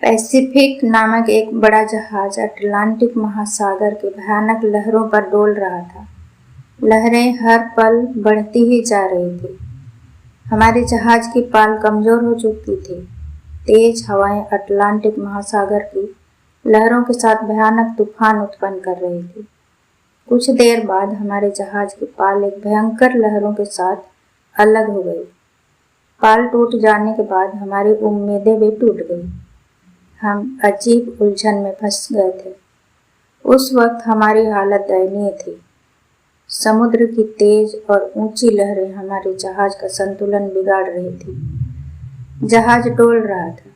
Pacific नामक एक बड़ा जहाज अटलांटिक महासागर के भयानक लहरों पर डोल रहा था। लहरें हर पल बढ़ती ही जा रही थी। हमारे जहाज की पाल कमजोर हो चुकी थी। तेज हवाएं अटलांटिक महासागर की लहरों के साथ भयानक तूफान उत्पन्न कर रही थी। कुछ देर बाद हमारे जहाज की पाल एक भयंकर लहरों के साथ अलग हो गई। पाल टूट जाने के बाद हमारी उम्मीदें भी टूट गई। हम अजीब उलझन में फंस गए थे। उस वक्त हमारी हालत दयनीय थी। समुद्र की तेज और ऊंची लहरें हमारे जहाज का संतुलन बिगाड़ रही थी। जहाज डोल रहा था।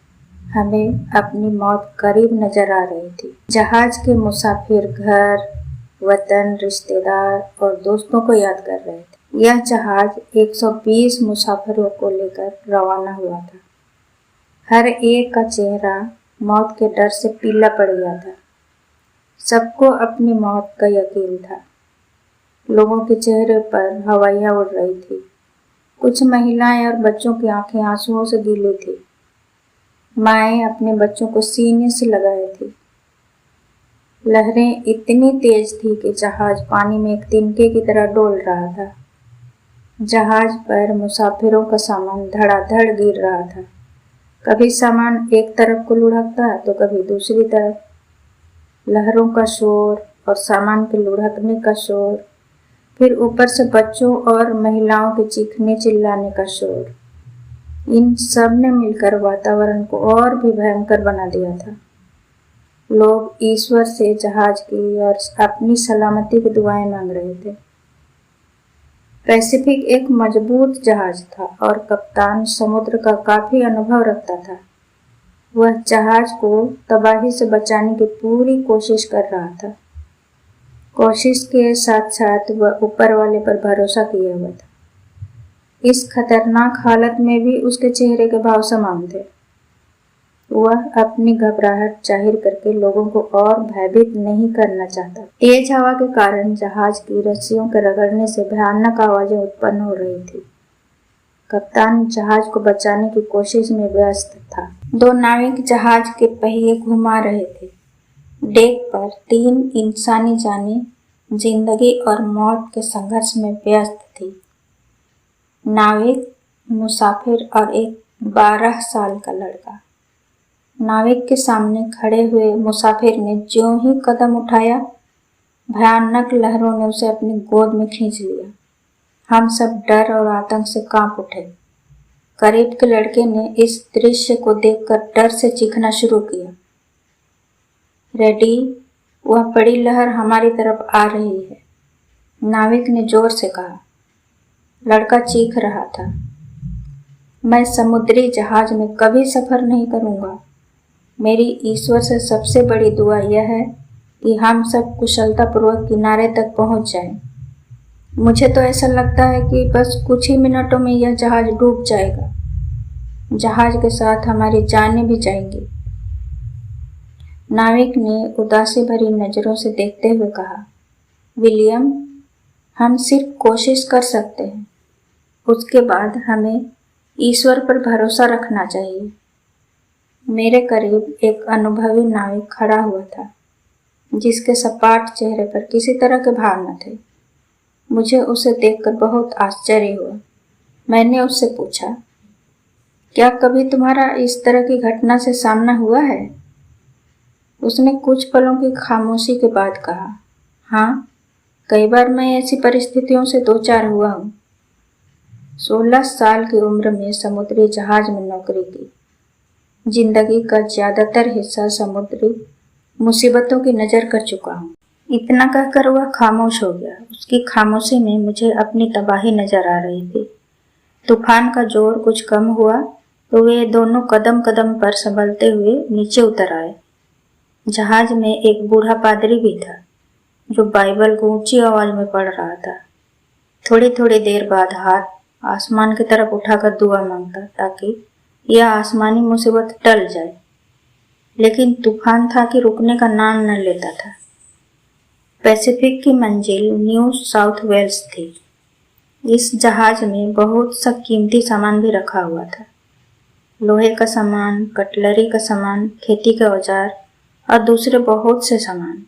हमें अपनी मौत करीब नजर आ रही थी। जहाज के मुसाफिर घर, वतन, रिश्तेदार और दोस्तों को याद कर रहे थे। यह जहाज 120 मुसाफिरों को लेकर रवाना हुआ था। हर एक का चेहरा मौत के डर से पीला पड़ गया था। सबको अपनी मौत का यकीन था। लोगों के चेहरे पर हवाइयां उड़ रही थी। कुछ महिलाएं और बच्चों की आंखें आंसुओं से गीली थी। माएं अपने बच्चों को सीने से लगाए थी। लहरें इतनी तेज थी कि जहाज पानी में एक तिनके की तरह डोल रहा था। जहाज पर मुसाफिरों का सामान धड़ाधड़ गिर रहा था। कभी सामान एक तरफ को लुढ़कता तो कभी दूसरी तरफ। लहरों का शोर और सामान के लुढ़कने का शोर, फिर ऊपर से बच्चों और महिलाओं के चीखने चिल्लाने का शोर, इन सब ने मिलकर वातावरण को और भी भयंकर बना दिया था। लोग ईश्वर से जहाज की और अपनी सलामती की दुआएं मांग रहे थे। पैसिफिक एक मजबूत जहाज था और कप्तान समुद्र का काफी अनुभव रखता था। वह जहाज को तबाही से बचाने की पूरी कोशिश कर रहा था। कोशिश के साथ साथ वह ऊपर वाले पर भरोसा किए हुआ था। इस खतरनाक हालत में भी उसके चेहरे के भाव समान थे। वह अपनी घबराहट जाहिर करके लोगों को और भयभीत नहीं करना चाहता। तेज हवा के कारण जहाज की रस्सियों के रगड़ने से भयानक आवाजें उत्पन्न हो रही थी। कप्तान जहाज को बचाने की कोशिश में व्यस्त था। 2 नाविक जहाज के पहिए घुमा रहे थे। डेक पर 3 इंसानी जानें जिंदगी और मौत के संघर्ष में व्यस्त थी। नाविक, मुसाफिर और एक 12 साल का लड़का। नाविक के सामने खड़े हुए मुसाफिर ने ज्यों ही कदम उठाया, भयानक लहरों ने उसे अपनी गोद में खींच लिया। हम सब डर और आतंक से कांप उठे। करीब के लड़के ने इस दृश्य को देखकर डर से चीखना शुरू किया। रेडी, वह बड़ी लहर हमारी तरफ आ रही है, नाविक ने जोर से कहा। लड़का चीख रहा था, मैं समुद्री जहाज में कभी सफर नहीं करूंगा। मेरी ईश्वर से सबसे बड़ी दुआ यह है कि हम सब कुशलतापूर्वक किनारे तक पहुंच जाएं। मुझे तो ऐसा लगता है कि बस कुछ ही मिनटों में यह जहाज डूब जाएगा। जहाज के साथ हमारी जानें भी जाएंगी। नाविक ने उदासी भरी नजरों से देखते हुए कहा, विलियम, हम सिर्फ कोशिश कर सकते हैं। उसके बाद हमें ईश्वर पर भरोसा रखना चाहिए। मेरे करीब एक अनुभवी नाविक खड़ा हुआ था, जिसके सपाट चेहरे पर किसी तरह के भाव न थे। मुझे उसे देखकर बहुत आश्चर्य हुआ। मैंने उससे पूछा, क्या कभी तुम्हारा इस तरह की घटना से सामना हुआ है? उसने कुछ पलों की खामोशी के बाद कहा, हाँ, कई बार मैं ऐसी परिस्थितियों से 2-4 हुआ हूँ। 16 साल की उम्र में समुद्री जहाज में नौकरी की। जिंदगी का ज्यादातर हिस्सा समुद्री मुसीबतों की नजर कर चुका हूँ। इतना कहकर वह खामोश हो गया। उसकी खामोशी में मुझे अपनी तबाही नजर आ रही थी। तूफान का जोर कुछ कम हुआ तो वे दोनों कदम कदम पर संभलते हुए नीचे उतर आए। जहाज में एक बूढ़ा पादरी भी था, जो बाइबल को ऊंची आवाज में पढ़ रहा था। थोड़ी थोड़ी देर बाद हाथ आसमान की तरफ उठाकर दुआ मांगता, ताकि यह आसमानी मुसीबत टल जाए। लेकिन तूफान था कि रुकने का नाम न लेता था। पैसिफिक की मंजिल न्यू साउथ वेल्स थी। इस जहाज में बहुत सा कीमती सामान भी रखा हुआ था। लोहे का सामान, कटलरी का सामान, खेती के औजार और दूसरे बहुत से सामान।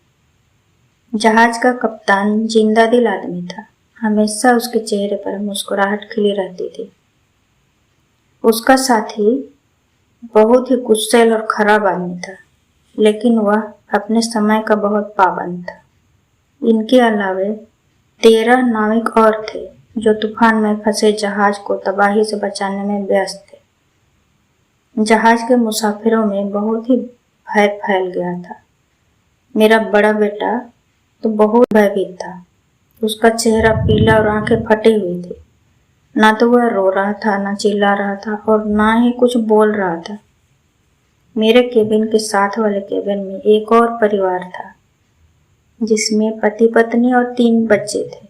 जहाज का कप्तान जिंदा दिल आदमी था। हमेशा उसके चेहरे पर मुस्कुराहट खिली रहती थी। उसका साथी बहुत ही गुस्सैल और खराब आदमी था, लेकिन वह अपने समय का बहुत पाबंद था। इनके अलावे 13 नाविक और थे जो तूफान में फंसे जहाज को तबाही से बचाने में व्यस्त थे। जहाज के मुसाफिरों में बहुत ही भय फैल गया था। मेरा बड़ा बेटा तो बहुत भयभीत था। उसका चेहरा पीला और आंखें फटी हुई थी। ना तो वह रो रहा था, ना चिल्ला रहा था और ना ही कुछ बोल रहा था। मेरे केबिन के साथ वाले केबिन में एक और परिवार था, जिसमें पति पत्नी और 3 बच्चे थे।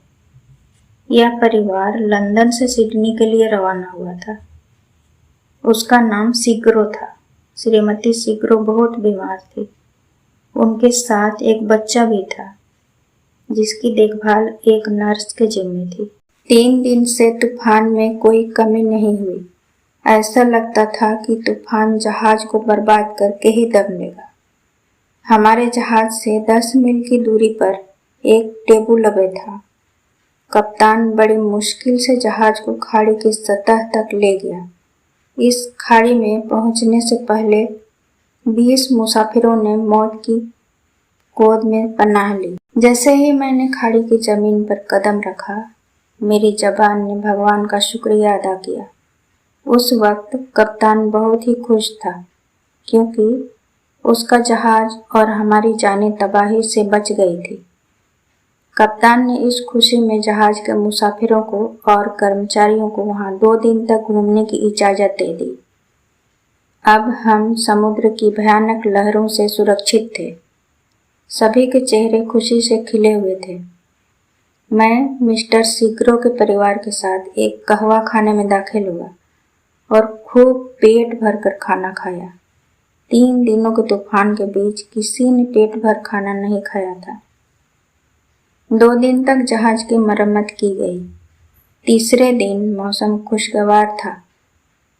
यह परिवार लंदन से सिडनी के लिए रवाना हुआ था। उसका नाम सिग्रो था। श्रीमती सिग्रो बहुत बीमार थी। उनके साथ एक बच्चा भी था, जिसकी देखभाल एक नर्स के जिम्मे थी। 3 दिन से तूफान में कोई कमी नहीं हुई। ऐसा लगता था कि तूफान जहाज को बर्बाद करके ही दम लेगा। हमारे जहाज से 10 मील की दूरी पर एक टेबुलबे था। कप्तान बड़ी मुश्किल से जहाज को खाड़ी की सतह तक ले गया। इस खाड़ी में पहुंचने से पहले 20 मुसाफिरों ने मौत की गोद में पनाह ली। जैसे ही मैंने खाड़ी की जमीन पर कदम रखा, मेरी जबान ने भगवान का शुक्रिया अदा किया। उस वक्त कप्तान बहुत ही खुश था, क्योंकि उसका जहाज और हमारी जानें तबाही से बच गई थी। कप्तान ने इस खुशी में जहाज के मुसाफिरों को और कर्मचारियों को वहां 2 दिन तक घूमने की इजाजत दे दी। अब हम समुद्र की भयानक लहरों से सुरक्षित थे। सभी के चेहरे खुशी से खिले हुए थे। मैं मिस्टर सिग्रो के परिवार के साथ एक कहवा खाने में दाखिल हुआ और खूब पेट भरकर खाना खाया। 3 दिनों के तूफान के बीच किसी ने पेट भर खाना नहीं खाया था। 2 दिन तक जहाज की मरम्मत की गई। तीसरे दिन मौसम खुशगवार था।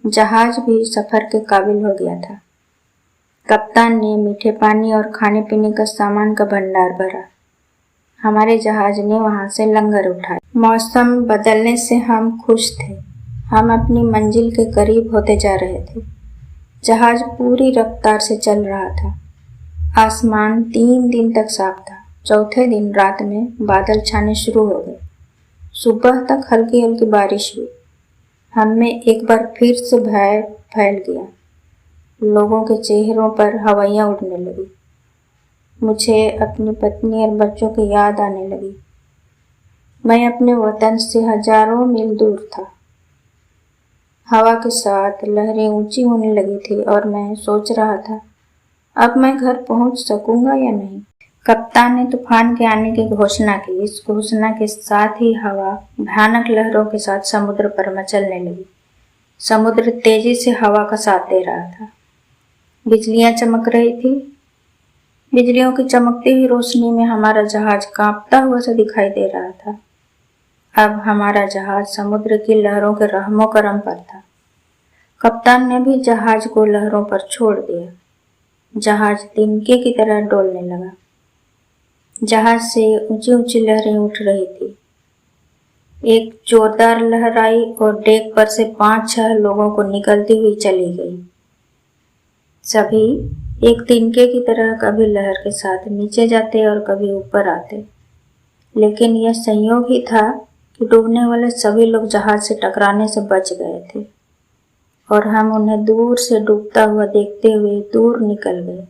जहाज भी सफर के काबिल हो गया था। कप्तान ने मीठे पानी और खाने पीने का सामान का भंडार भरा। हमारे जहाज ने वहां से लंगर उठाया। मौसम बदलने से हम खुश थे। हम अपनी मंजिल के करीब होते जा रहे थे। जहाज पूरी रफ्तार से चल रहा था। आसमान 3 दिन तक साफ था। चौथे दिन रात में बादल छाने शुरू हो गए। सुबह तक हल्की हल्की बारिश हुई। हमें एक बार फिर से भय फैल गया। लोगों के चेहरों पर हवाइयां उड़ने लगी। मुझे अपनी पत्नी और बच्चों की याद आने लगी। मैं अपने वतन से हजारों मील दूर था। हवा के साथ लहरें ऊंची होने लगी थी और मैं सोच रहा था, अब मैं घर पहुंच सकूंगा या नहीं। कप्तान ने तूफान के आने की घोषणा की। इस घोषणा के साथ ही हवा भयानक लहरों के साथ समुद्र पर मचलने लगी। समुद्र तेजी से हवा का साथ दे रहा था। बिजलियां चमक रही थी। बिजलियों की चमकती हुई रोशनी में हमारा जहाज कांपता हुआ सा दिखाई दे रहा था। अब हमारा जहाज समुद्र की लहरों के रहमो करम पर था। कप्तान ने भी जहाज को लहरों पर छोड़ दिया। जहाज तिनके की तरह डोलने लगा। जहाज से ऊंची ऊंची लहरें उठ रही थी। एक जोरदार लहर आई और डेक पर से 5-6 लोगों को निकलती हुई चली गई। सभी एक तिनके की तरह कभी लहर के साथ नीचे जाते और कभी ऊपर आते। लेकिन यह संयोग ही था कि डूबने वाले सभी लोग जहाज से टकराने से बच गए थे और हम उन्हें दूर से डूबता हुआ देखते हुए दूर निकल गए।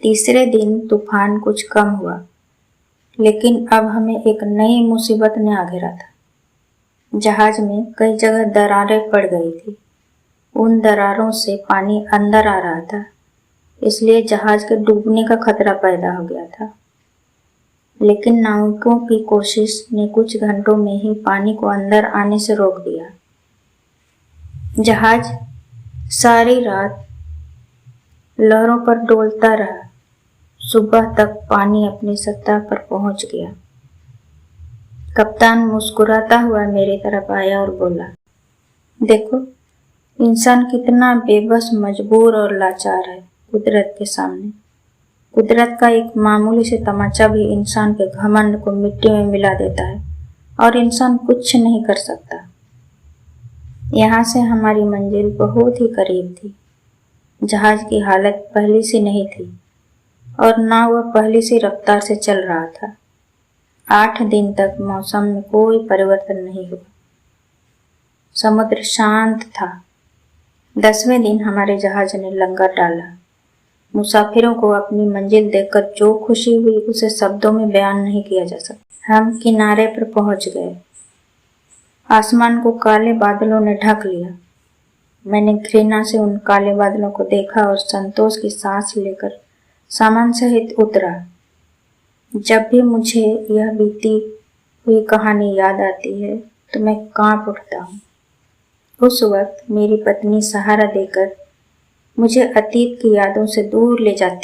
तीसरे दिन तूफान कुछ कम हुआ, लेकिन अब हमें एक नई मुसीबत ने आ घेरा था। जहाज में कई जगह दरारें पड़ गई थी। उन दरारों से पानी अंदर आ रहा था, इसलिए जहाज के डूबने का खतरा पैदा हो गया था। लेकिन नाविकों की कोशिश ने कुछ घंटों में ही पानी को अंदर आने से रोक दिया। जहाज सारी रात लहरों पर डोलता रहा। सुबह तक पानी अपनी सतह पर पहुंच गया। कप्तान मुस्कुराता हुआ मेरी तरफ आया और बोला, देखो, इंसान कितना बेबस, मजबूर और लाचार है कुदरत के सामने। कुदरत का एक मामूली से तमाचा भी इंसान के घमंड को मिट्टी में मिला देता है और इंसान कुछ नहीं कर सकता। यहाँ से हमारी मंजिल बहुत ही करीब थी। जहाज की हालत पहले सी नहीं थी और ना वह पहले सी रफ्तार से चल रहा था। 8 दिन तक मौसम में कोई परिवर्तन नहीं हुआ। समुद्र शांत था। 10वें दिन हमारे जहाज ने लंगर डाला। मुसाफिरों को अपनी मंजिल देखकर जो खुशी हुई उसे शब्दों में बयान नहीं किया जा सकता। हम किनारे पर पहुंच गए। आसमान को काले बादलों ने ढक लिया। मैंने घृणा से उन काले बादलों को देखा और संतोष की सांस लेकर सामान सहित उतरा। जब भी मुझे यह बीती हुई कहानी याद आती है तो मैं कांप उठता हूँ। उस वक्त मेरी पत्नी सहारा देकर मुझे अतीत की यादों से दूर ले जाती है।